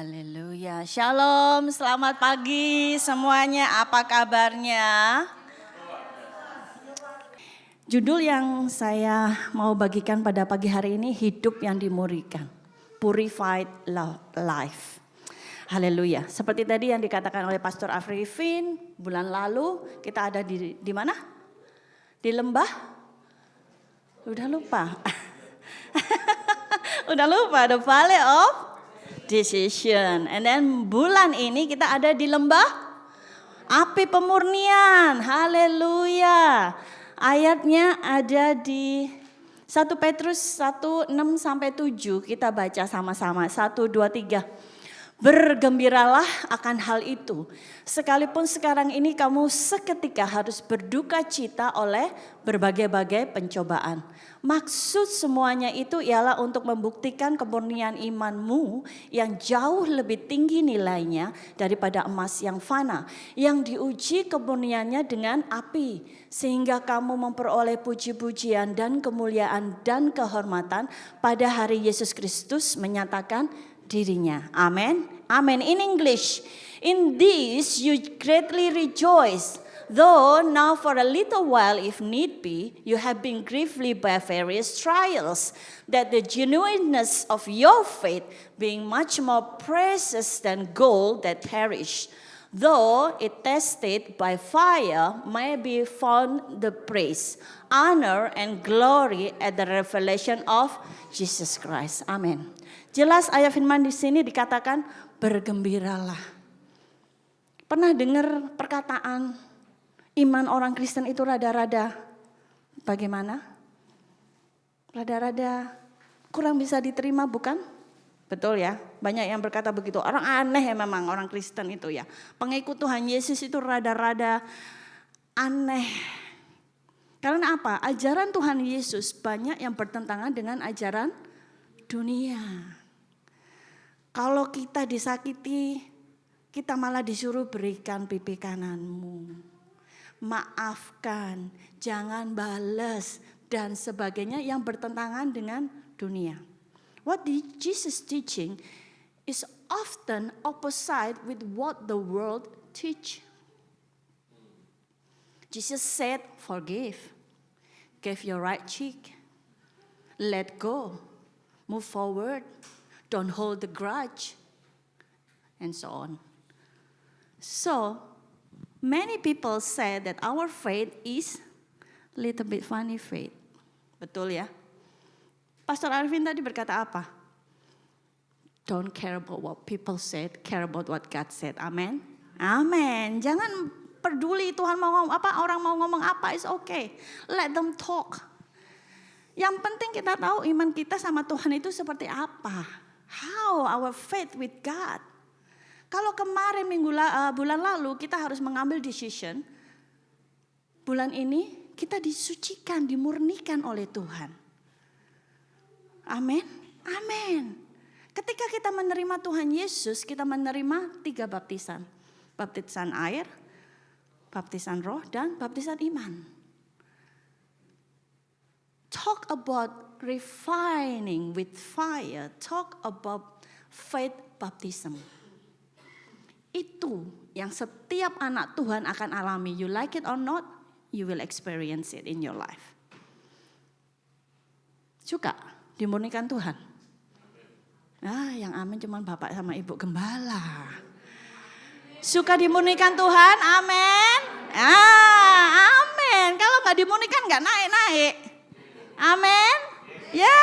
Haleluya, shalom, selamat pagi semuanya, apa kabarnya? Judul yang saya mau bagikan pada pagi hari ini, hidup yang dimurnikan, purified life. Haleluya, seperti tadi yang dikatakan oleh Pastor Afrifin, bulan lalu kita ada di mana? Di lembah? Udah lupa. Udah lupa, the Valley of Decision. And then bulan ini kita ada di lembah api pemurnian. Haleluya. Ayatnya ada di 1 Petrus 1:6-7. Kita baca sama-sama. 1, 2, 3. Bergembiralah akan hal itu. Sekalipun sekarang ini kamu seketika harus berduka cita oleh berbagai-bagai pencobaan. Maksud semuanya itu ialah untuk membuktikan kemurnian imanmu yang jauh lebih tinggi nilainya daripada emas yang fana. Yang diuji kemurniannya dengan api. Sehingga kamu memperoleh puji-pujian dan kemuliaan dan kehormatan pada hari Yesus Kristus menyatakan dirinya. Amen. Amen. In English, in this you greatly rejoice, though now for a little while, if need be, you have been grieved by various trials, that the genuineness of your faith, being much more precious than gold that perish, though it tested by fire, may be found the praise, honor, and glory at the revelation of Jesus Christ. Amen. Jelas ayat firman di sini dikatakan bergembiralah. Pernah dengar perkataan iman orang Kristen itu rada-rada bagaimana? Rada-rada kurang bisa diterima, bukan? Betul ya, banyak yang berkata begitu. Orang aneh ya memang orang Kristen itu ya. Pengikut Tuhan Yesus itu rada-rada aneh. Karena apa? Ajaran Tuhan Yesus banyak yang bertentangan dengan ajaran dunia. Kalau kita disakiti, kita malah disuruh berikan pipi kananmu. Maafkan, jangan balas, dan sebagainya yang bertentangan dengan dunia. What did Jesus teaching is often opposite with what the world teach. Jesus said, forgive, give your right cheek, let go, move forward, don't hold the grudge, and so on. So, many people say that our faith is little bit funny faith. Betul ya? Pastor Arvin tadi berkata apa? Don't care about what people said, care about what God said. Amen. Amen. Jangan peduli Tuhan mau ngomong apa, orang mau ngomong apa, it's okay. Let them talk. Yang penting kita tahu iman kita sama Tuhan itu seperti apa. How our faith with God. Kalau kemarin bulan lalu kita harus mengambil decision. Bulan ini kita disucikan, dimurnikan oleh Tuhan. Amin. Amin. Ketika kita menerima Tuhan Yesus, kita menerima 3 baptisan. Baptisan air, baptisan roh, dan baptisan iman. Talk about refining with fire. Talk about faith baptism. Itu yang setiap anak Tuhan akan alami. You like it or not, you will experience it in your life. Suka dimurnikan Tuhan? Yang amin cuma bapak sama ibu gembala. Suka dimurnikan Tuhan? Amin. Amin. Kalau nggak dimurnikan nggak naik-naik. Amin. Ya.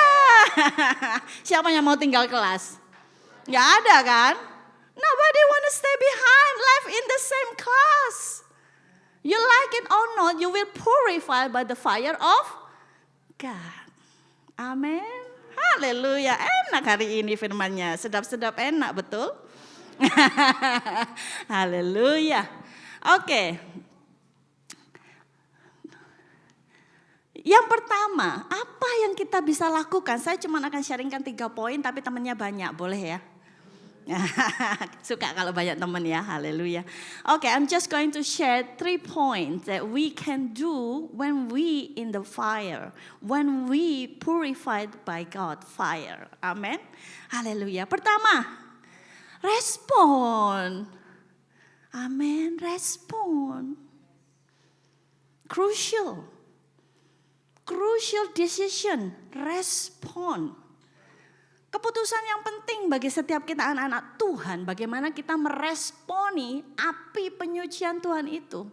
Siapa yang mau tinggal kelas? Nggak ada kan? Nobody want to stay behind, live in the same class. You like it or not, you will purify by the fire of God. Amin. Haleluya. Enak hari ini firman-Nya. Sedap-sedap enak, betul? Haleluya. Oke. Yang pertama, apa yang kita bisa lakukan? Saya cuma akan sharingkan 3 poin, tapi temannya banyak, boleh ya? Suka kalau banyak teman ya, haleluya. Okay, I'm just going to share 3 points that we can do when we in the fire, when we purified by God fire. Amen. Haleluya. Pertama, respon. Amin, respon. Crucial decision, respon. Keputusan yang penting bagi setiap kita anak-anak Tuhan, bagaimana kita meresponi api penyucian Tuhan itu.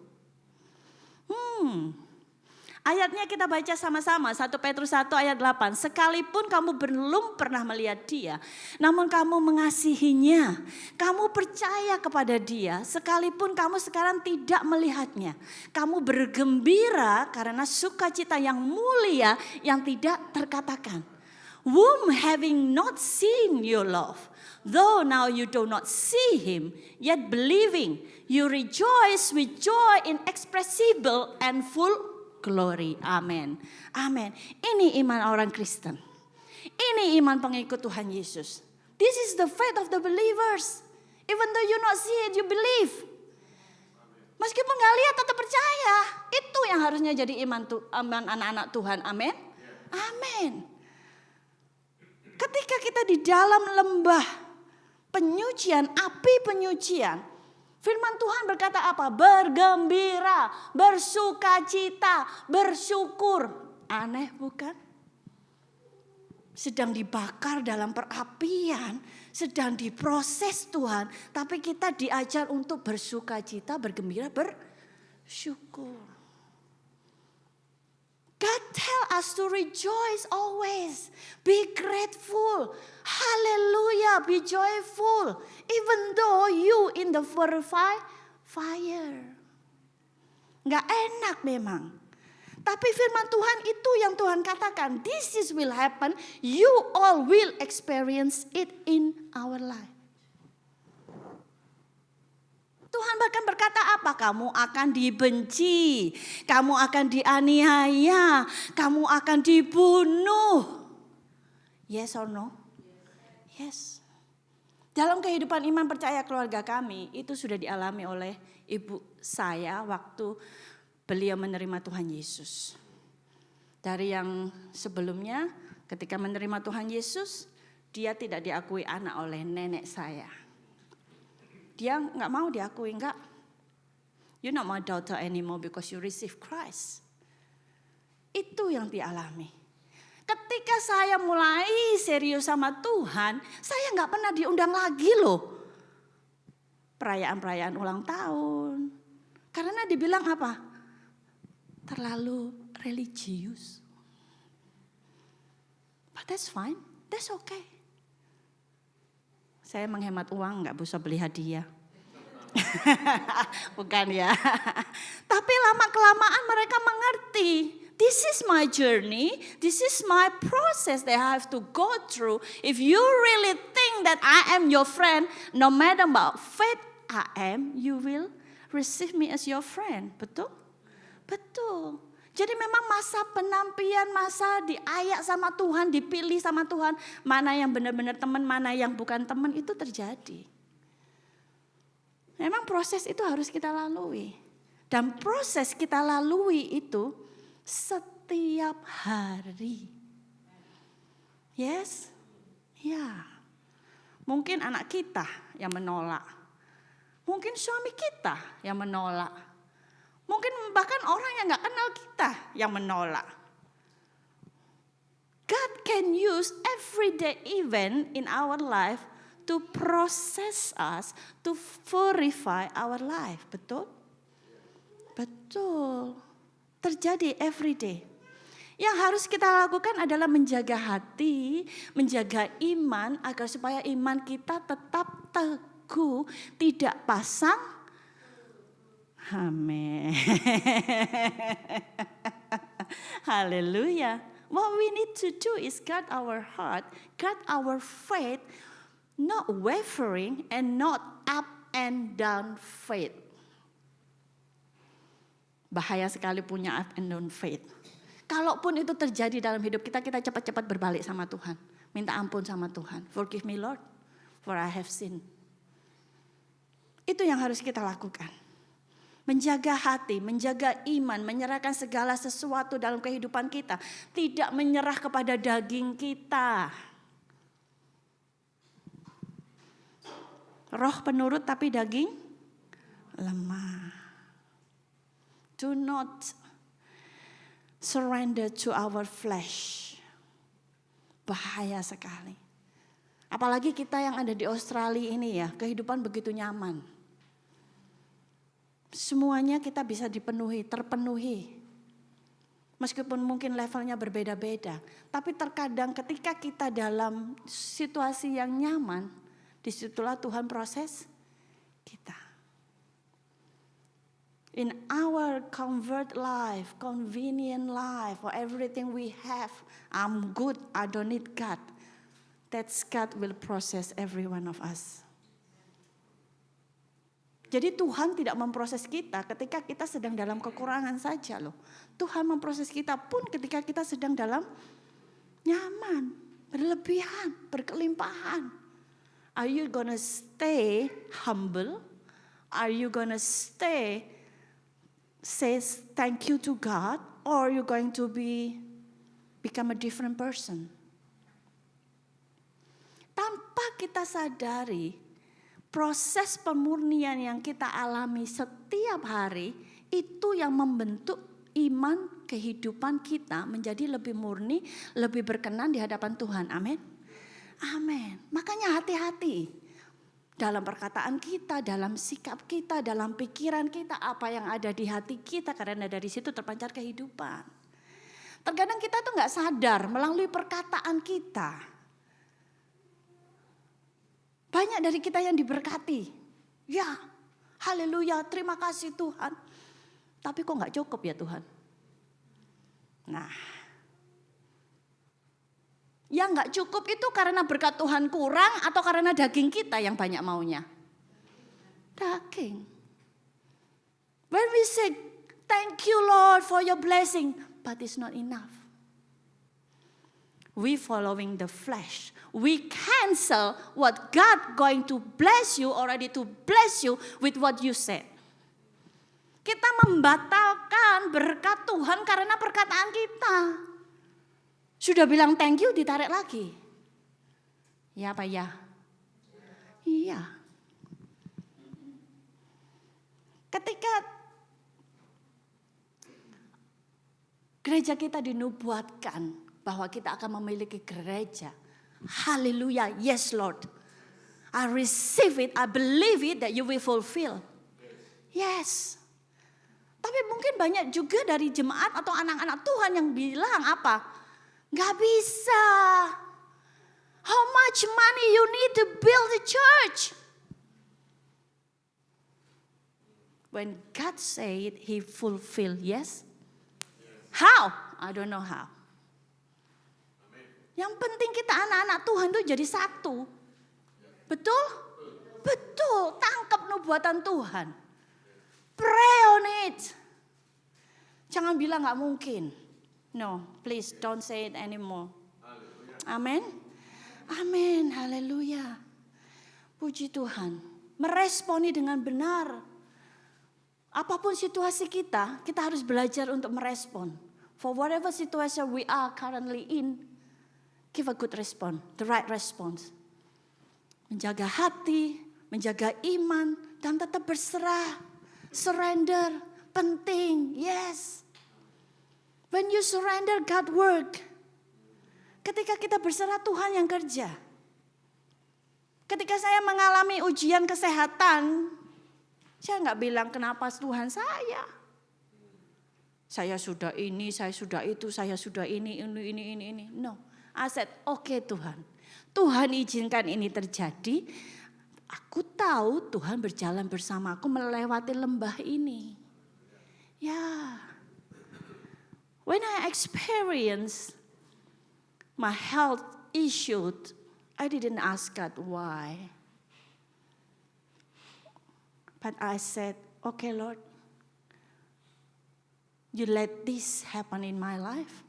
Ayatnya kita baca sama-sama, 1 Petrus 1 ayat 8. Sekalipun kamu belum pernah melihat dia, namun kamu mengasihinya. Kamu percaya kepada dia, sekalipun kamu sekarang tidak melihatnya. Kamu bergembira karena sukacita yang mulia yang tidak terkatakan. Whom having not seen you love, though now you do not see him, yet believing, you rejoice with joy inexpressible and full glory. Amin. Amin. Ini iman orang Kristen. Ini iman pengikut Tuhan Yesus. This is the faith of the believers. Even though you not see it, you believe. Meskipun gak lihat tetap percaya. Itu yang harusnya jadi iman anak-anak Tuhan. Amin. Amin. Ketika kita di dalam lembah penyucian, api penyucian, firman Tuhan berkata apa? Bergembira, bersukacita, bersyukur. Aneh bukan? Sedang dibakar dalam perapian, sedang diproses Tuhan. Tapi kita diajar untuk bersukacita, bergembira, bersyukur. God tell us to rejoice always. Be grateful. Hallelujah. Be joyful. Even though you in the fire. Gak enak memang. Tapi firman Tuhan itu yang Tuhan katakan. This is will happen. You all will experience it in our life. Tuhan bahkan berkata apa? Kamu akan dibenci, kamu akan dianiaya, kamu akan dibunuh. Yes or no? Yes. Dalam kehidupan iman percaya keluarga kami, itu sudah dialami oleh ibu saya waktu beliau menerima Tuhan Yesus. Dari yang sebelumnya ketika menerima Tuhan Yesus, dia tidak diakui anak oleh nenek saya. Dia gak mau diakui, enggak. You're not my daughter anymore because you receive Christ. Itu yang dialami. Ketika saya mulai serius sama Tuhan, saya gak pernah diundang lagi loh. Perayaan-perayaan ulang tahun. Karena dibilang apa? Terlalu religius. But that's fine, that's okay. Saya menghemat uang, gak bisa beli hadiah. Bukan ya. Tapi lama-kelamaan mereka mengerti. This is my journey. This is my process that I have to go through. If you really think that I am your friend, no matter about faith I am, you will receive me as your friend. Betul? Betul. Jadi memang masa penampian, masa diayak sama Tuhan, dipilih sama Tuhan. Mana yang benar-benar teman, mana yang bukan teman, itu terjadi. Memang proses itu harus kita lalui. Dan proses kita lalui itu setiap hari. Yes? Ya. Mungkin anak kita yang menolak. Mungkin suami kita yang menolak. Mungkin bahkan orang yang gak kenal kita yang menolak. God can use everyday event in our life to process us, to purify our life. Betul? Betul. Terjadi everyday. Yang harus kita lakukan adalah menjaga hati, menjaga iman agar supaya iman kita tetap teguh, tidak pasang. Amin. Haleluya. What we need to do is guard our heart, guard our faith, not wavering and not up and down faith. Bahaya sekali punya up and down faith. Kalaupun itu terjadi dalam hidup kita, kita cepat-cepat berbalik sama Tuhan. Minta ampun sama Tuhan. Forgive me Lord, for I have sinned. Itu yang harus kita lakukan. Menjaga hati, menjaga iman, menyerahkan segala sesuatu dalam kehidupan kita. Tidak menyerah kepada daging kita. Roh penurut tapi daging lemah. Do not surrender to our flesh. Bahaya sekali. Apalagi kita yang ada di Australia ini ya, kehidupan begitu nyaman. Semuanya kita bisa dipenuhi, terpenuhi. Meskipun mungkin levelnya berbeda-beda. Tapi terkadang ketika kita dalam situasi yang nyaman, disitulah Tuhan proses kita. In our comfort life, convenient life, or everything we have, I'm good, I don't need God. That's God will process every one of us. Jadi Tuhan tidak memproses kita ketika kita sedang dalam kekurangan saja loh. Tuhan memproses kita pun ketika kita sedang dalam nyaman, berlebihan, berkelimpahan. Are you gonna stay humble? Are you gonna stay says thank you to God, or you're going to become a different person? Tanpa kita sadari, proses pemurnian yang kita alami setiap hari itu yang membentuk iman kehidupan kita menjadi lebih murni, lebih berkenan di hadapan Tuhan. Amin. Amin. Makanya hati-hati. Dalam perkataan kita, dalam sikap kita, dalam pikiran kita, apa yang ada di hati kita, karena dari situ terpancar kehidupan. Terkadang kita tuh gak sadar melalui perkataan kita. Banyak dari kita yang diberkati. Ya, haleluya, terima kasih Tuhan. Tapi kok gak cukup ya Tuhan? Nah, yang gak cukup itu karena berkat Tuhan kurang atau karena daging kita yang banyak maunya? Daging. When we say, thank you Lord for your blessing, but it's not enough. We following the flesh. We cancel what God going to bless you already to bless you with what you said. Kita membatalkan berkat Tuhan karena perkataan kita. Sudah bilang thank you ditarik lagi. Ya apa ya? Iya. Ketika gereja kita dinubuatkan bahwa kita akan memiliki gereja. Haleluya, yes Lord. I receive it, I believe it that you will fulfill. Yes. Tapi mungkin banyak juga dari jemaat atau anak-anak Tuhan yang bilang apa? Gak bisa. How much money you need to build a church? When God said He fulfill, yes? How? I don't know how. Yang penting kita anak-anak Tuhan itu jadi satu. Betul? Betul. Tangkap nubuatan Tuhan. Pray on it. Jangan bilang gak mungkin. No, please don't say it anymore. Amin. Amin. Haleluya. Puji Tuhan. Meresponi dengan benar. Apapun situasi kita harus belajar untuk merespon. For whatever situation we are currently in, give a good response, the right response. Menjaga hati, menjaga iman, dan tetap berserah. Surrender, penting, yes. When you surrender, God work. Ketika kita berserah, Tuhan yang kerja. Ketika saya mengalami ujian kesehatan, saya nggak bilang kenapa Tuhan saya. Saya sudah ini, saya sudah itu, saya sudah ini. No, I said, okay Tuhan. Tuhan izinkan ini terjadi. Aku tahu Tuhan berjalan bersamaku melewati lembah ini. Ya. When I experienced my health issue, I didn't ask God why. But I said, okay Lord, you let this happen in my life.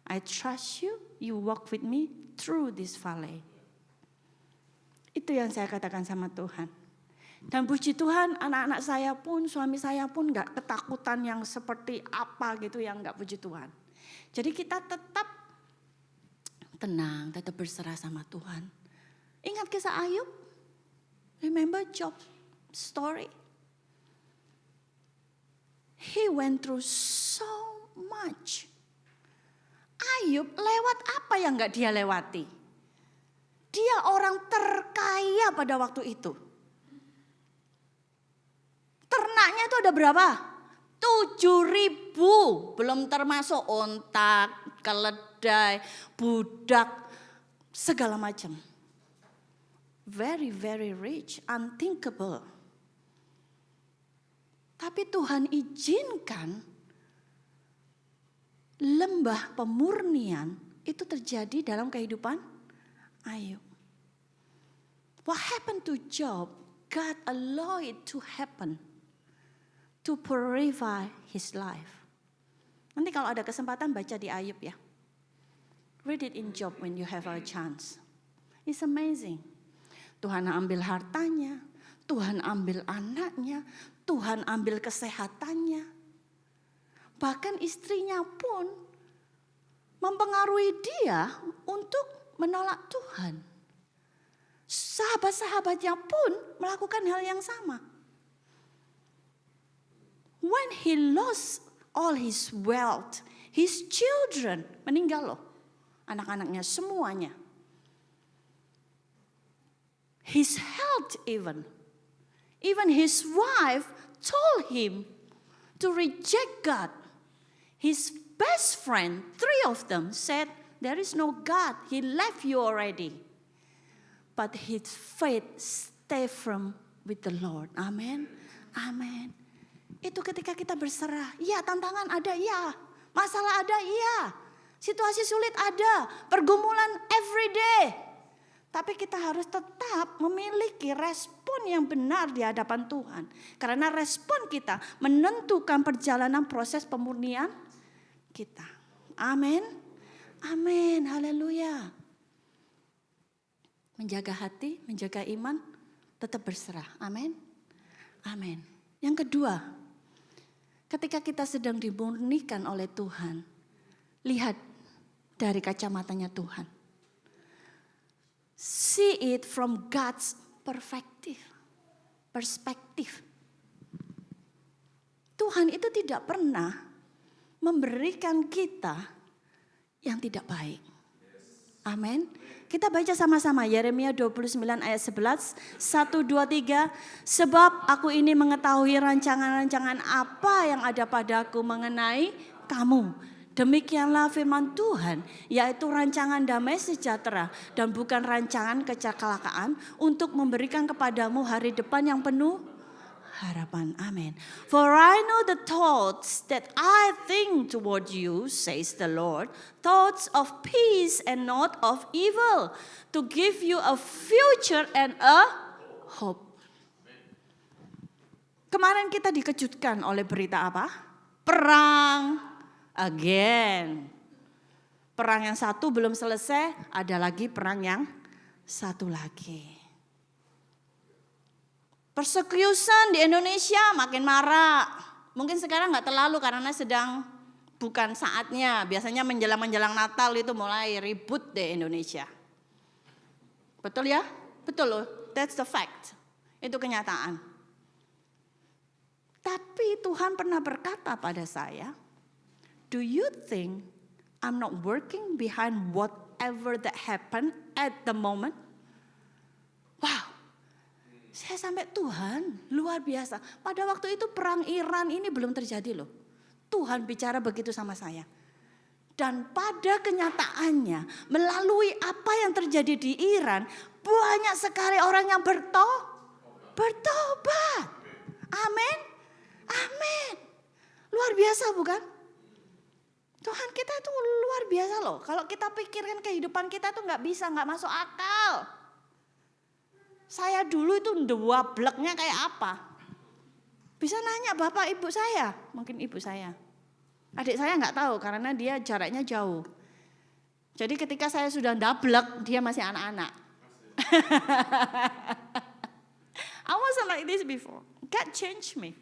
I trust you, you walk with me through this valley. Itu yang saya katakan sama Tuhan. Dan puji Tuhan anak-anak saya pun, suami saya pun gak ketakutan yang seperti apa gitu yang gak puji Tuhan. Jadi kita tetap tenang, tetap berserah sama Tuhan. Ingat kisah Ayub? Remember Job story? He went through so much. Ayub lewat apa yang gak dia lewati? Dia orang terkaya pada waktu itu. Ternaknya itu ada berapa? 7.000, belum termasuk onta, keledai, budak, segala macam. Very, very rich, unthinkable. Tapi Tuhan izinkan lembah pemurnian itu terjadi dalam kehidupan Ayub. What happened to Job? God allowed it to happen to purify his life. Nanti kalau ada kesempatan baca di Ayub ya. Read it in Job when you have a chance. It's amazing. Tuhan ambil hartanya, Tuhan ambil anaknya, Tuhan ambil kesehatannya. Bahkan istrinya pun mempengaruhi dia untuk menolak Tuhan. Sahabat-sahabatnya pun melakukan hal yang sama. When he lost all his wealth, his children meninggal loh. Anak-anaknya semuanya. His health even his wife told him to reject God. His best friend, 3 of them said, there is no God, he left you already. But his faith stay firm with the Lord. Amen. Amen. Itu ketika kita berserah. Iya, tantangan ada, iya. Masalah ada, iya. Situasi sulit ada. Pergumulan every day. Tapi kita harus tetap memiliki respon yang benar di hadapan Tuhan. Karena respon kita menentukan perjalanan proses pemurnian kita. Amin. Amin. Haleluya. Menjaga hati, menjaga iman, tetap berserah. Amin. Amin. Yang kedua, ketika kita sedang dimurnikan oleh Tuhan, lihat dari kacamatanya Tuhan. See it from God's perspektif. Tuhan itu tidak pernah memberikan kita yang tidak baik. Amin. Kita baca sama-sama Yeremia 29 ayat 11. 1, 2, 3. Sebab aku ini mengetahui rancangan-rancangan apa yang ada padaku mengenai kamu. Demikianlah firman Tuhan, yaitu rancangan damai sejahtera dan bukan rancangan kecelakaan untuk memberikan kepadamu hari depan yang penuh harapan. Amin. For I know the thoughts that I think toward you, says the Lord, thoughts of peace and not of evil, to give you a future and a hope. Kemarin kita dikejutkan oleh berita apa? Perang. Again. Perang yang satu belum selesai, ada lagi perang yang satu lagi. Persecution di Indonesia makin marak. Mungkin sekarang gak terlalu karena sedang bukan saatnya. Biasanya menjelang Natal itu mulai ribut di Indonesia. Betul ya? Betul loh, that's the fact. Itu kenyataan. Tapi Tuhan pernah berkata pada saya, do you think I'm not working behind whatever that happened at the moment? Wow, saya sampai Tuhan luar biasa. Pada waktu itu perang Iran ini belum terjadi loh. Tuhan bicara begitu sama saya. Dan pada kenyataannya melalui apa yang terjadi di Iran, banyak sekali orang yang bertobat. Amin. Amin. Luar biasa bukan? Tuhan kita itu luar biasa loh. Kalau kita pikirkan kehidupan kita tuh gak masuk akal. Saya dulu itu ndewableknya kayak apa? Bisa nanya bapak ibu saya, mungkin ibu saya. Adik saya gak tahu karena dia jaraknya jauh. Jadi ketika saya sudah ndablek, dia masih anak-anak. I wasn't like this before. God changed me.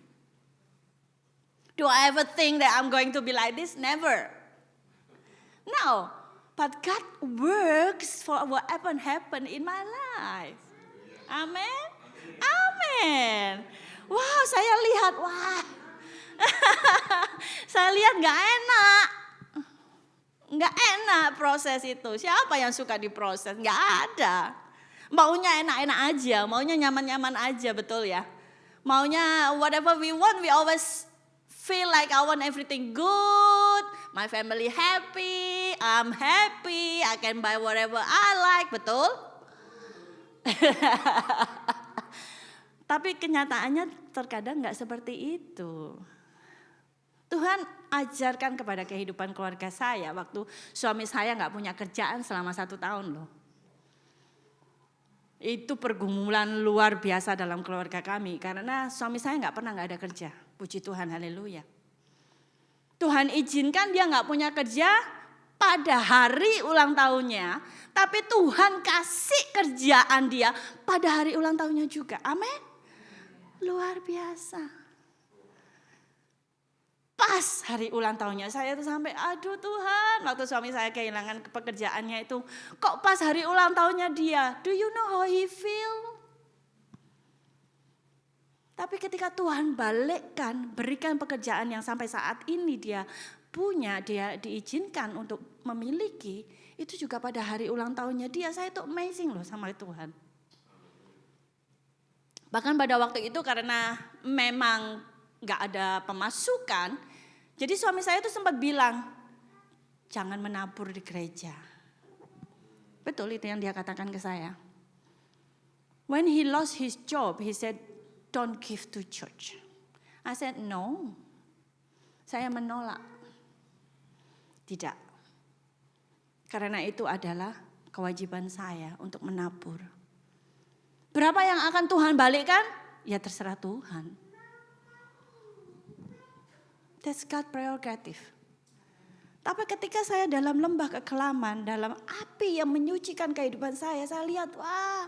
Do I ever think that I'm going to be like this? Never. No. But God works for whatever happened in my life. Amen. Amin. Wow, saya lihat, wah. Saya lihat gak enak. Gak enak proses itu. Siapa yang suka diproses? Gak ada. Maunya enak-enak aja, maunya nyaman-nyaman aja, betul ya? Maunya whatever we want, we always feel like I want everything good. My family happy, I'm happy, I can buy whatever I like, betul? Tapi kenyataannya terkadang gak seperti itu. Tuhan ajarkan kepada kehidupan keluarga saya waktu suami saya gak punya kerjaan selama 1 tahun loh. Itu pergumulan luar biasa dalam keluarga kami karena suami saya gak pernah gak ada kerja. Puji Tuhan, haleluya. Tuhan izinkan dia gak punya kerja pada hari ulang tahunnya. Tapi Tuhan kasih kerjaan dia pada hari ulang tahunnya juga. Amin. Luar biasa. Pas hari ulang tahunnya saya tuh sampai aduh Tuhan. Waktu suami saya kehilangan pekerjaannya itu. Kok pas hari ulang tahunnya dia. Do you know how he feel? Tapi ketika Tuhan balikkan, berikan pekerjaan yang sampai saat ini dia punya, dia diizinkan untuk memiliki. Itu juga pada hari ulang tahunnya dia. Saya tuh amazing loh sama Tuhan. Bahkan pada waktu itu karena memang gak ada pemasukan. Jadi suami saya tuh sempat bilang, jangan menabur di gereja. Betul itu yang dia katakan ke saya. When he lost his job, he said, don't give to church. I said, no. Saya menolak. Tidak. Karena itu adalah kewajiban saya untuk menabur. Berapa yang akan Tuhan balikkan? Ya terserah Tuhan. That's God prerogative. Tapi ketika saya dalam lembah kekelaman, dalam api yang menyucikan kehidupan saya lihat, wah.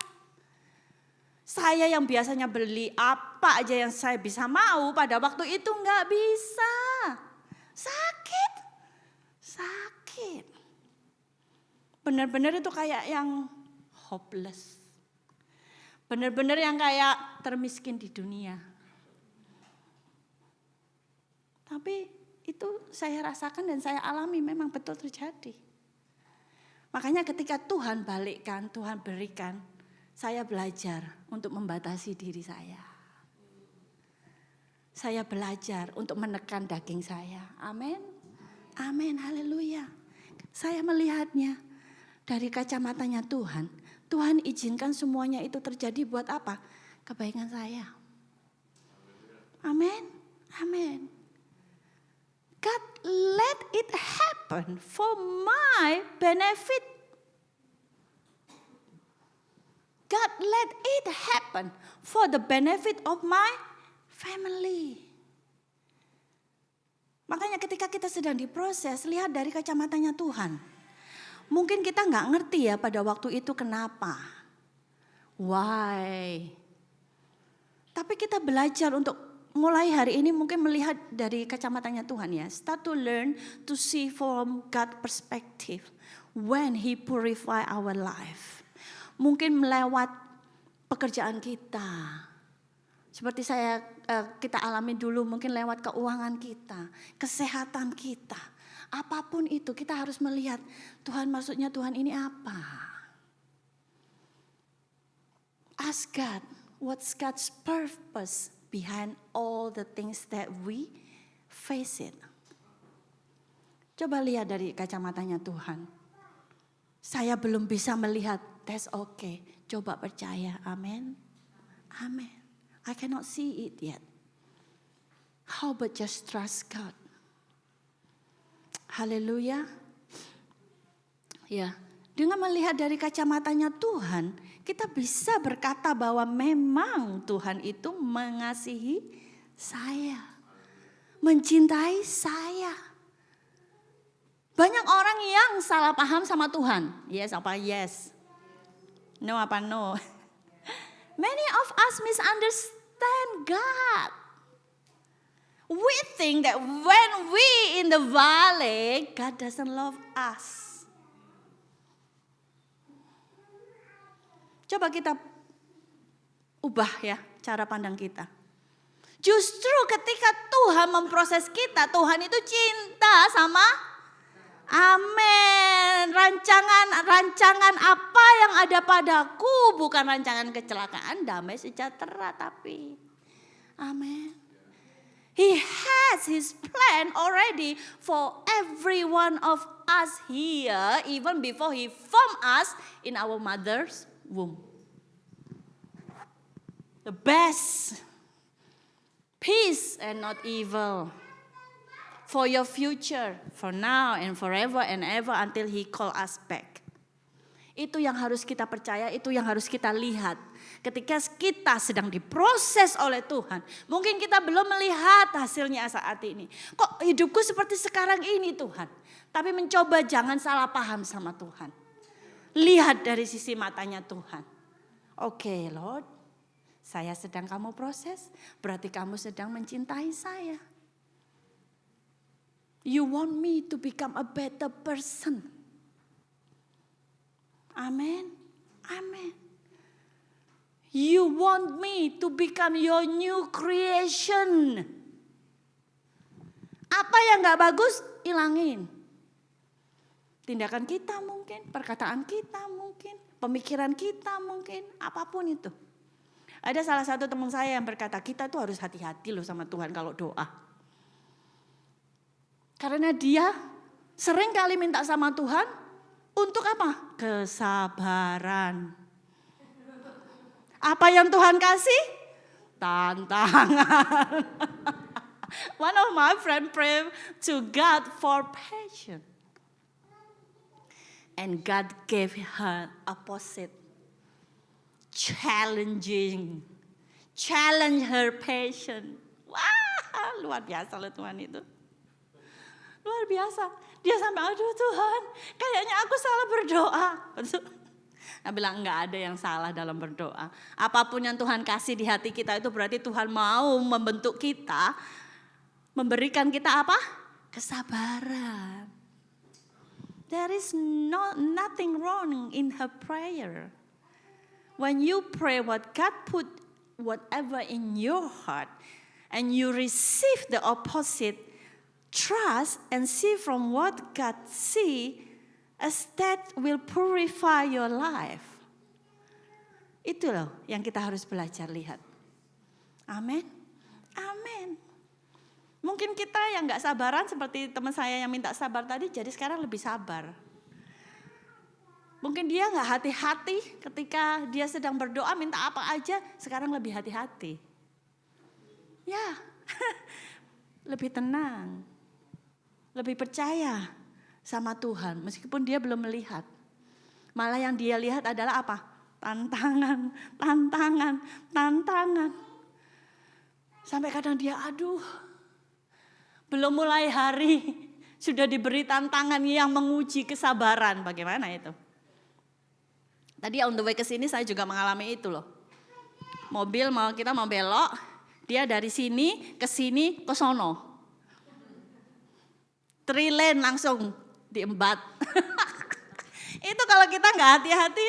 Saya yang biasanya beli apa aja yang saya bisa mau, pada waktu itu gak bisa. Sakit. Benar-benar itu kayak yang hopeless. Benar-benar yang kayak termiskin di dunia. Tapi itu saya rasakan dan saya alami memang betul terjadi. Makanya ketika Tuhan balikkan, Tuhan berikan, saya belajar untuk membatasi diri saya. Saya belajar untuk menekan daging saya. Amin. Amin, haleluya. Saya melihatnya dari kacamatanya Tuhan. Tuhan izinkan semuanya itu terjadi buat apa? Kebaikan saya. Amin. Amin. God let it happen for my benefit. God let it happen for the benefit of my family. Makanya ketika kita sedang diproses, lihat dari kacamatanya Tuhan. Mungkin kita gak ngerti ya pada waktu itu kenapa. Why? Tapi kita belajar untuk mulai hari ini mungkin melihat dari kacamatanya Tuhan ya. Start to learn to see from God perspective when He purify our life. Mungkin melewat pekerjaan kita. Seperti kita alami dulu mungkin lewat keuangan kita, kesehatan kita. Apapun itu kita harus melihat Tuhan maksudnya Tuhan ini apa. Ask God, what's God's purpose behind all the things that we face it. Coba lihat dari kacamatanya Tuhan. Saya belum bisa melihat, that's okay. Coba percaya, amin. Amin. I cannot see it yet. How about just trust God? Haleluya. Ya, dengan melihat dari kacamatanya Tuhan, kita bisa berkata bahwa memang Tuhan itu mengasihi saya. Mencintai saya. Banyak orang yang salah paham sama Tuhan. Yes apa yes? No apa no? Many of us misunderstand God. We think that when we in the valley, God doesn't love us. Coba kita ubah ya cara pandang kita. Justru ketika Tuhan memproses kita, Tuhan itu cinta sama amin. Rancangan apa yang ada padaku bukan rancangan kecelakaan, damai sejahtera tapi. Amin. He has his plan already for every one of us here even before he formed us in our mother's womb. The best, peace and not evil. For your future, for now and forever and ever until he call us back. Itu yang harus kita percaya, itu yang harus kita lihat. Ketika kita sedang diproses oleh Tuhan, mungkin kita belum melihat hasilnya saat ini. Kok hidupku seperti sekarang ini Tuhan? Tapi mencoba jangan salah paham sama Tuhan. Lihat dari sisi matanya Tuhan. Oke, Lord, saya sedang kamu proses, berarti kamu sedang mencintai saya. You want me to become a better person. Amen. Amen. You want me to become your new creation. Apa yang gak bagus, hilangin. Tindakan kita mungkin, perkataan kita mungkin, pemikiran kita mungkin, apapun itu. Ada salah satu teman saya yang berkata, kita tuh harus hati-hati loh sama Tuhan kalau doa. Karena dia sering kali minta sama Tuhan, untuk apa? Kesabaran. Apa yang Tuhan kasih? Tantangan. One of my friend prayed to God for patience. And God gave her opposite. Challenge her patience. Wah, luar biasa loh Tuhan itu. Luar biasa. Dia sampai, aduh Tuhan, kayaknya aku salah berdoa. Nah bilang enggak ada yang salah dalam berdoa. Apapun yang Tuhan kasih di hati kita itu berarti Tuhan mau membentuk kita. Memberikan kita apa? Kesabaran. There is nothing wrong in her prayer. When you pray what God put whatever in your heart and you receive the opposite, trust and see from what God see as that will purify your life. Itu loh yang kita harus belajar lihat. Amin. Amin. Mungkin kita yang gak sabaran seperti teman saya yang minta sabar tadi jadi sekarang lebih sabar. Mungkin dia gak hati-hati ketika dia sedang berdoa minta apa aja sekarang lebih hati-hati. Ya, lebih tenang. Lebih percaya sama Tuhan meskipun dia belum melihat. Malah yang dia lihat adalah apa? Tantangan. Sampai kadang dia aduh. Belum mulai hari sudah diberi tantangan yang menguji kesabaran. Bagaimana itu? Tadi on the way ke sini saya juga mengalami itu loh. Mobil kita mau belok, dia dari sini ke sini ke sono. 3 lane langsung diembat. Itu kalau kita nggak hati-hati,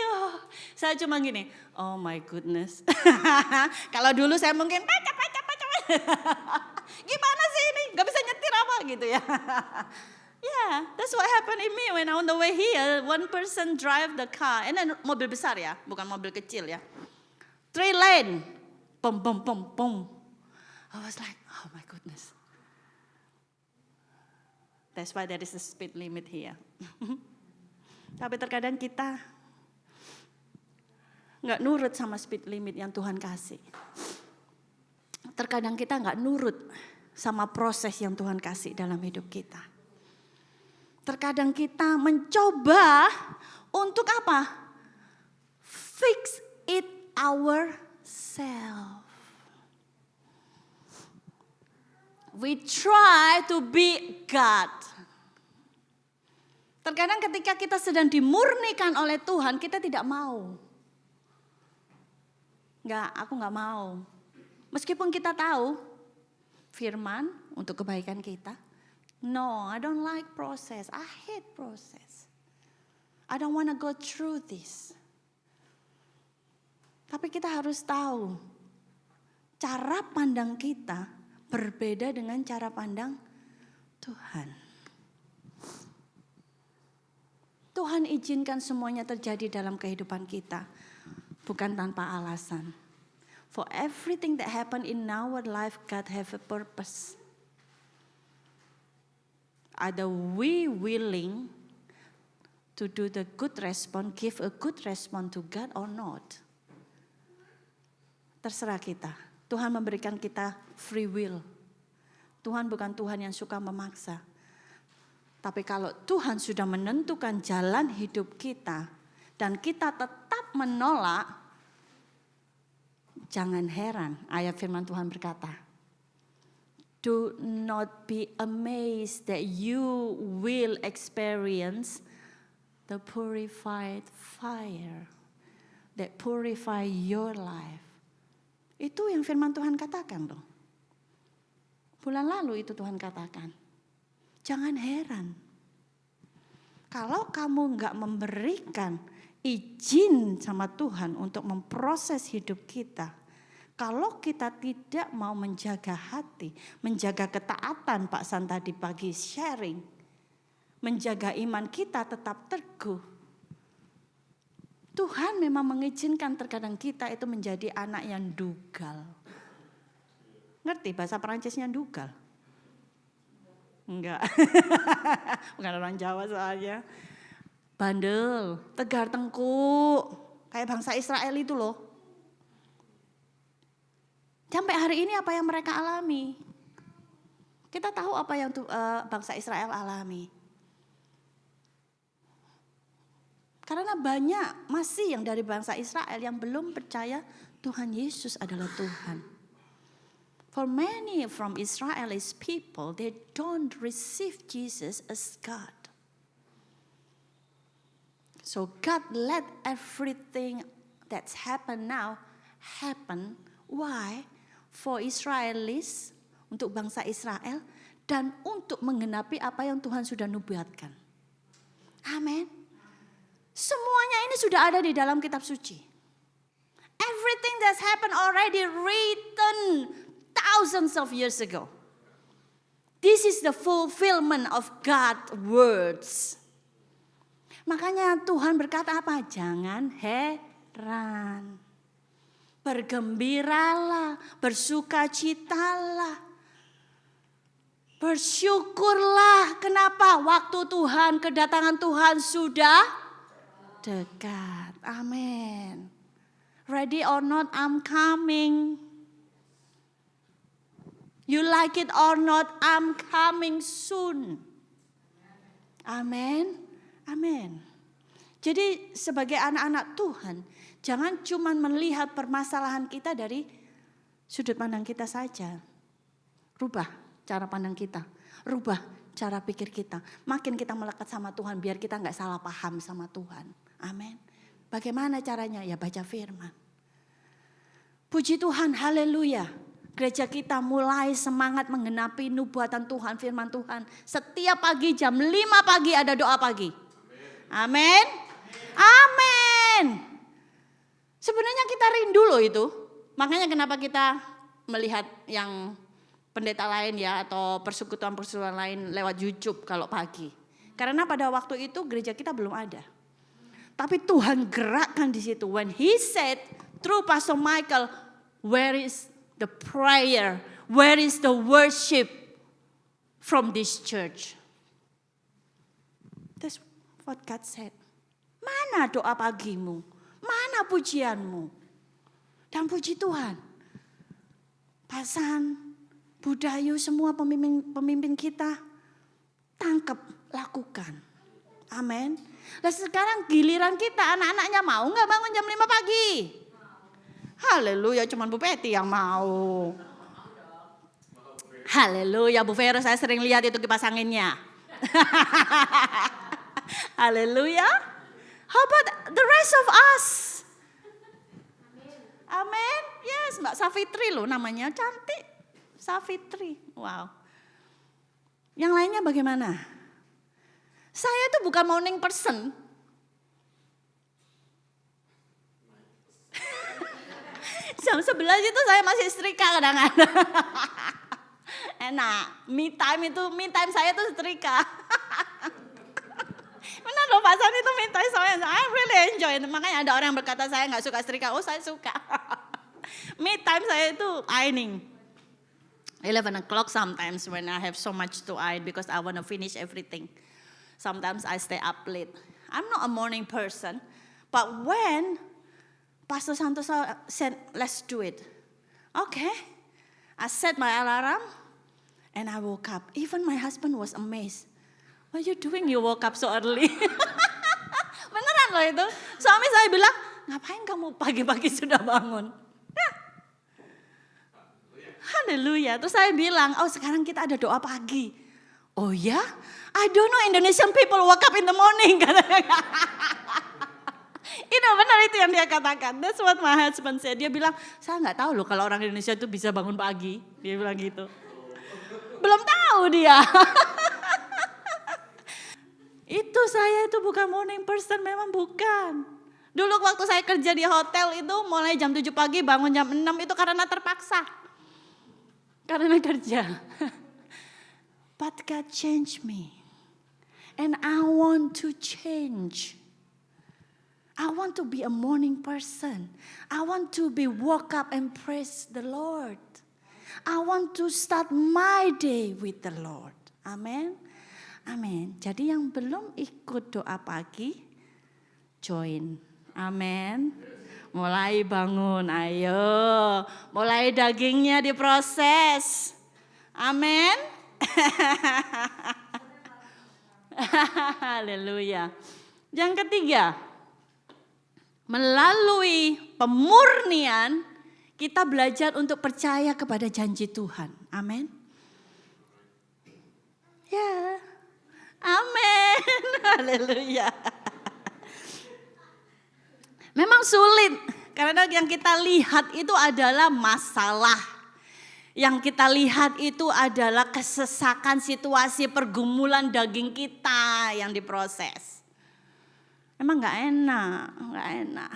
saya cuma gini, oh my goodness. Kalau dulu saya mungkin pacap. Gimana sih ini, nggak bisa nyetir apa gitu ya. Yeah, that's what happened in me when on the way here, one person drive the car, and then mobil besar ya, bukan mobil kecil ya. 3 lane, pom. I was like, oh my goodness. That's why there is a speed limit here. Tapi terkadang kita nggak nurut sama speed limit yang Tuhan kasih. Terkadang kita nggak nurut sama proses yang Tuhan kasih dalam hidup kita. Terkadang kita mencoba untuk apa? Fix it ourselves. We try to be God. Terkadang ketika kita sedang dimurnikan oleh Tuhan, kita tidak mau. Aku nggak mau. Meskipun kita tahu firman untuk kebaikan kita. No, I don't like process. I hate process. I don't want to go through this. Tapi kita harus tahu, cara pandang kita berbeda dengan cara pandang Tuhan. Tuhan izinkan semuanya terjadi dalam kehidupan kita, bukan tanpa alasan. For everything that happen in our life, God have a purpose. Either we willing to do the good response, give a good response to God or not. Terserah kita. Tuhan memberikan kita free will. Tuhan bukan Tuhan yang suka memaksa. Tapi kalau Tuhan sudah menentukan jalan hidup kita dan kita tetap menolak, jangan heran ayat firman Tuhan berkata, do not be amazed that you will experience the purified fire that purify your life. Itu yang firman Tuhan katakan loh. Bulan lalu itu Tuhan katakan. Jangan heran. Kalau kamu gak memberikan izin sama Tuhan untuk memproses hidup kita. Kalau kita tidak mau menjaga hati, menjaga ketaatan, Pak San tadi pagi sharing, menjaga iman kita tetap teguh. Tuhan memang mengizinkan terkadang kita itu menjadi anak yang dugal. Ngerti bahasa Perancisnya dugal? Enggak, bukan orang Jawa soalnya. Bandel, tegar tengkuk, kayak bangsa Israel itu loh. Sampai hari ini apa yang mereka alami? Kita tahu apa yang bangsa Israel alami. Karena banyak masih yang dari bangsa Israel yang belum percaya Tuhan Yesus adalah Tuhan. For many from Israelis people, they don't receive Jesus as God. So God let everything that's happened now happen. Why? For Israelis, untuk bangsa Israel, dan untuk menggenapi apa yang Tuhan sudah nubuatkan. Amin. Semuanya ini sudah ada di dalam kitab suci. Everything that's happened already written thousands of years ago. This is the fulfillment of God's words. Makanya Tuhan berkata apa? Jangan heran. Bergembiralah, bersukacitalah, bersyukurlah. Kenapa? Waktu Tuhan, kedatangan Tuhan sudah dekat. Amin. Ready or not, I'm coming. You like it or not, I'm coming soon. Amin. Amin. Jadi sebagai anak-anak Tuhan, jangan cuma melihat permasalahan kita dari sudut pandang kita saja. Rubah cara pandang kita. Rubah cara pikir kita. Makin kita melekat sama Tuhan biar kita gak salah paham sama Tuhan. Amin. Bagaimana caranya? Ya baca firman. Puji Tuhan, haleluya. Gereja kita mulai semangat menggenapi nubuatan Tuhan, firman Tuhan. Setiap pagi jam 5 pagi ada doa pagi. Amin. Amin. Sebenarnya kita rindu loh itu. Makanya kenapa kita melihat yang pendeta lain ya atau persekutuan-persekutuan lain lewat YouTube kalau pagi. Karena pada waktu itu gereja kita belum ada. Tapi Tuhan gerakkan di situ. When he said through Pastor Michael, where is the prayer? Where is the worship from this church? That's what God said. Mana doa pagimu? Mana pujianmu? Dan puji Tuhan. Pasan, Budayu, semua pemimpin kita tangkap, lakukan. Amin. Nah sekarang giliran kita, anak-anaknya mau nggak bangun jam 5 pagi? Haleluya, cuman Bu Peti yang mau. Haleluya, Bu Vero saya sering lihat itu kipas anginnya. Haleluya. How about the rest of us? Amin. Yes, Mbak Safitri loh namanya, cantik. Safitri. Wow. Yang lainnya bagaimana? Saya tuh bukan morning person. Jam 11 itu saya masih setrika kadang-kadang. Enak, me time saya itu setrika. Benar loh, Pak San itu me time saya, I really enjoy. Makanya ada orang yang berkata saya nggak suka setrika, oh saya suka. Me time saya itu ironing. 11 o'clock sometimes when I have so much to iron because I want to finish everything. Sometimes I stay up late. I'm not a morning person, but when Pastor Santosa said, let's do it. Okay, I set my alarm and I woke up. Even my husband was amazed. What are you doing? You woke up so early. Beneran loh itu. Suami saya bilang, ngapain kamu pagi-pagi sudah bangun? Haleluya. Terus saya bilang, oh sekarang kita ada doa pagi. Oh ya? I don't know Indonesian people wake up in the morning. Itu benar itu yang dia katakan. That's what my husband said. Dia bilang, saya nggak tahu loh kalau orang Indonesia itu bisa bangun pagi. Dia bilang gitu. Belum tahu dia. Itu saya itu bukan morning person, memang bukan. Dulu waktu saya kerja di hotel itu mulai jam 7 pagi bangun jam 6 itu karena terpaksa. Karena kerja. But God changed me. And I want to change. I want to be a morning person. I want to be woke up and praise the Lord. I want to start my day with the Lord. Amen. Amin. Jadi yang belum ikut doa pagi, join. Amin. Mulai bangun, ayo. Mulai dagingnya diproses. Amin. Haleluya. Yang ketiga, melalui pemurnian kita belajar untuk percaya kepada janji Tuhan. Amin. Ya. Amin. Haleluya. Memang sulit karena yang kita lihat itu adalah masalah. Yang kita lihat itu adalah kesesakan situasi pergumulan daging kita yang diproses. Emang gak enak.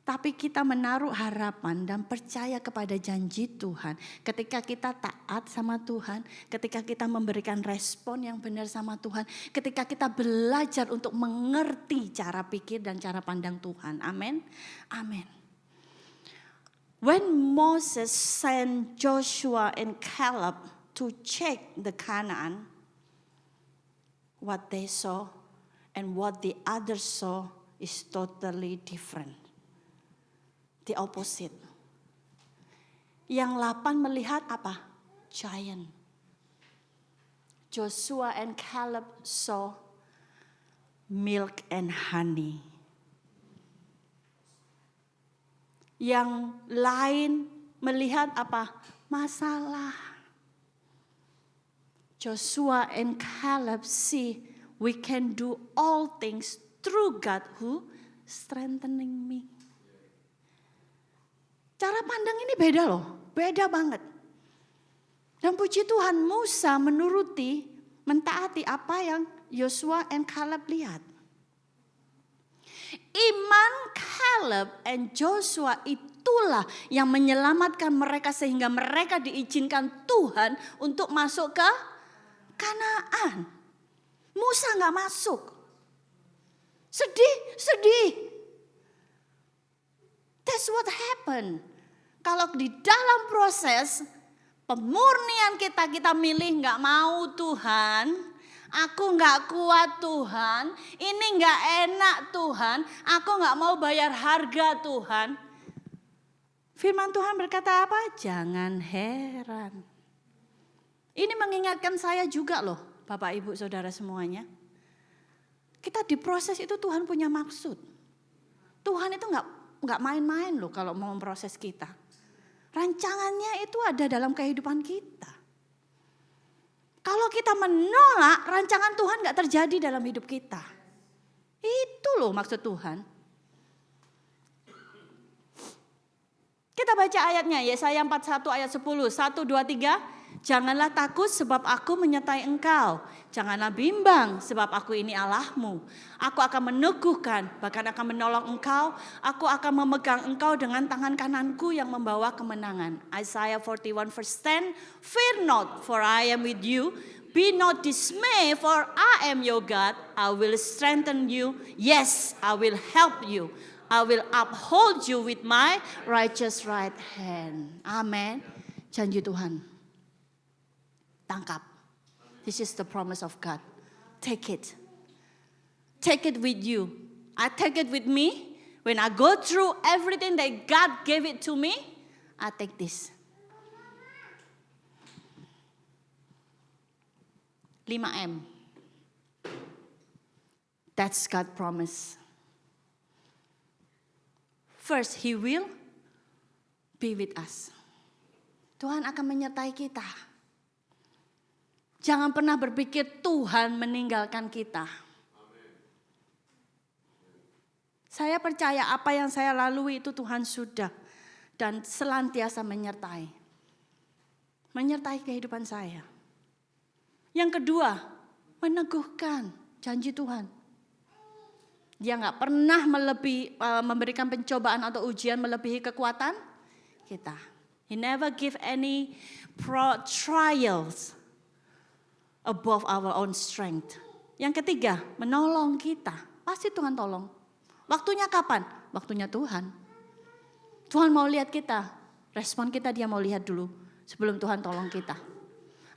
Tapi kita menaruh harapan dan percaya kepada janji Tuhan. Ketika kita taat sama Tuhan, ketika kita memberikan respon yang benar sama Tuhan, ketika kita belajar untuk mengerti cara pikir dan cara pandang Tuhan. Amin. Amin. When Moses sent Joshua and Caleb to check the Canaan, what they saw and what the others saw is totally different. The opposite. Yang 8 melihat apa? Giant. Joshua and Caleb saw milk and honey. Yang lain melihat apa? Masalah. Joshua and Caleb see we can do all things through God who strengthening me. Cara pandang ini beda loh, beda banget. Dan puji Tuhan Musa mentaati apa yang Joshua and Caleb lihat. Iman Caleb and Joshua itulah yang menyelamatkan mereka sehingga mereka diizinkan Tuhan untuk masuk ke Kanaan. Musa gak masuk. Sedih. That's what happened. Kalau di dalam proses pemurnian kita milih gak mau Tuhan, aku gak kuat Tuhan, ini gak enak Tuhan, aku gak mau bayar harga Tuhan. Firman Tuhan berkata apa? Jangan heran. Ini mengingatkan saya juga loh, Bapak Ibu Saudara semuanya. Kita diproses itu Tuhan punya maksud. Tuhan itu gak main-main loh kalau mau memproses kita. Rancangannya itu ada dalam kehidupan kita. Kalau kita menolak, rancangan Tuhan gak terjadi dalam hidup kita. Itu loh maksud Tuhan. Kita baca ayatnya, Yesaya 41 ayat 10. 1, 2, 3. Janganlah takut sebab aku menyertai engkau. Janganlah bimbang sebab aku ini Allahmu. Aku akan meneguhkan, bahkan akan menolong engkau. Aku akan memegang engkau dengan tangan kananku yang membawa kemenangan. Isaiah 41 verse 10. Fear not, for I am with you. Be not dismayed, for I am your God. I will strengthen you. Yes, I will help you. I will uphold you with my righteous right hand. Amen. Janji Tuhan. Tangkap. This is the promise of God. Take it. Take it with you. I take it with me. When I go through everything that God gave it to me, I take this. 5M. That's God's promise. First, He will be with us. Tuhan akan menyertai kita. Jangan pernah berpikir Tuhan meninggalkan kita. Saya percaya apa yang saya lalui itu Tuhan sudah dan senantiasa menyertai. Menyertai kehidupan saya. Yang kedua, meneguhkan janji Tuhan. Dia nggak pernah memberikan pencobaan atau ujian melebihi kekuatan kita. He never give any trials above our own strength. Yang ketiga, menolong kita. Pasti Tuhan tolong. Waktunya kapan? Waktunya Tuhan. Tuhan mau lihat kita. Respon kita dia mau lihat dulu sebelum Tuhan tolong kita.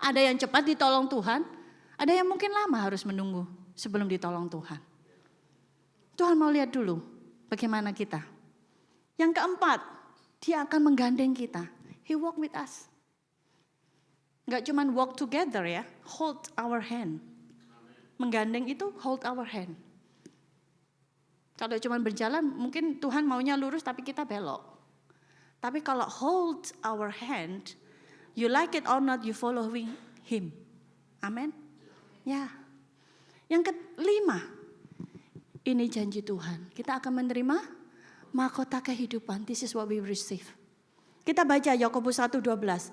Ada yang cepat ditolong Tuhan, ada yang mungkin lama harus menunggu sebelum ditolong Tuhan. Tuhan mau lihat dulu bagaimana kita. Yang keempat, dia akan menggandeng kita. He walk with us. Enggak cuma walk together ya, hold our hand. Menggandeng itu hold our hand. Kalau cuma berjalan mungkin Tuhan maunya lurus tapi kita belok. Tapi kalau hold our hand, you like it or not, you following Him. Amin. Ya. Yang kelima, ini janji Tuhan. Kita akan menerima mahkota kehidupan. This is what we receive. Kita baca Yakobus 1:12.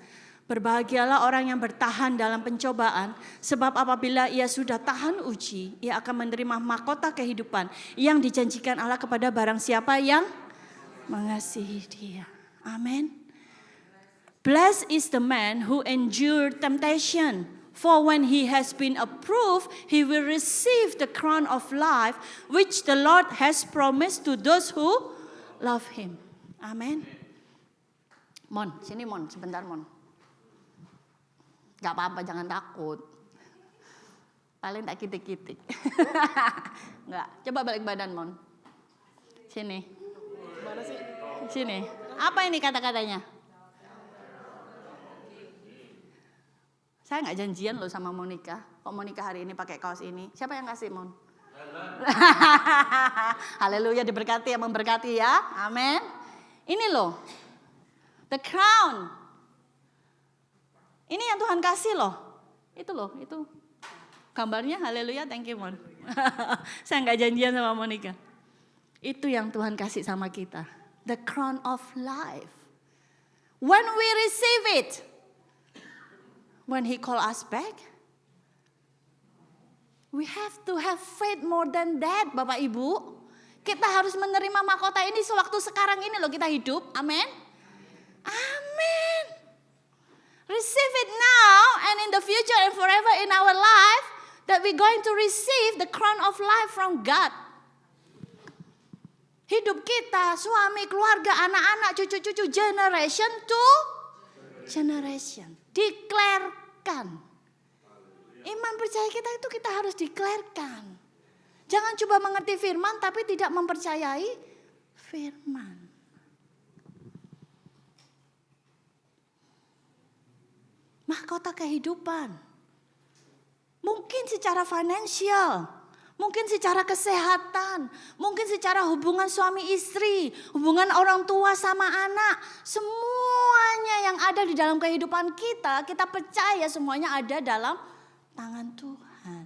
Berbahagialah orang yang bertahan dalam pencobaan, sebab apabila ia sudah tahan uji, ia akan menerima mahkota kehidupan yang dijanjikan Allah kepada barang siapa yang mengasihi Dia. Amin. Blessed is the man who endured temptation, for when he has been approved, he will receive the crown of life which the Lord has promised to those who love Him. Amin. Mon, sini Mon, sebentar Mon. Gak apa-apa, jangan takut. Paling tak kitik-kitik. Enggak, coba balik badan Mon. Sini. Mana sih? Sini. Apa ini kata-katanya? Saya nggak janjian loh sama Monica. Kok Monica hari ini pakai kaos ini? Siapa yang kasih Mon? Haleluya, diberkati yang memberkati ya. Amin. Ini loh. The crown. Ini yang Tuhan kasih loh. Itu loh, itu. Gambarnya haleluya, thank you Mon. Saya nggak janjian sama Monica. Itu yang Tuhan kasih sama kita. The crown of life. When we receive it. When He call us back. We have to have faith more than that Bapak Ibu. Kita harus menerima mahkota ini sewaktu sekarang ini loh kita hidup. Amin. Amin. Receive it now and in the future and forever in our life. That we're going to receive the crown of life from God. Hidup kita, suami, keluarga, anak-anak, cucu-cucu, generation to generation. Declarekan. Iman percaya kita itu kita harus declarekan. Jangan coba mengerti firman tapi tidak mempercayai firman. Mahkota kehidupan. Mungkin secara finansial, mungkin secara kesehatan, mungkin secara hubungan suami istri, hubungan orang tua sama anak. Semuanya yang ada di dalam kehidupan kita, kita percaya semuanya ada dalam tangan Tuhan.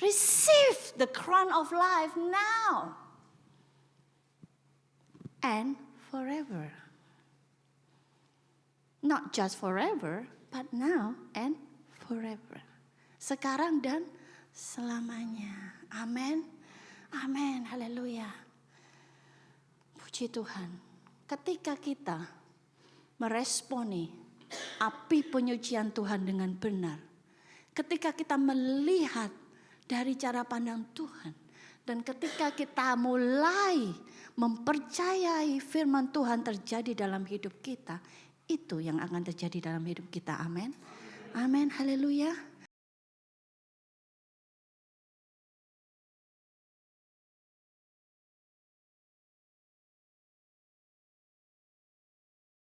Receive the crown of life now and forever. Not just forever, but now and forever. Sekarang dan selamanya. Amin. Amin. Haleluya. Puji Tuhan. Ketika kita meresponi api penyucian Tuhan dengan benar. Ketika kita melihat dari cara pandang Tuhan. Dan ketika kita mulai mempercayai firman Tuhan terjadi dalam hidup kita. Itu yang akan terjadi dalam hidup kita. Amin. Amin. Haleluya.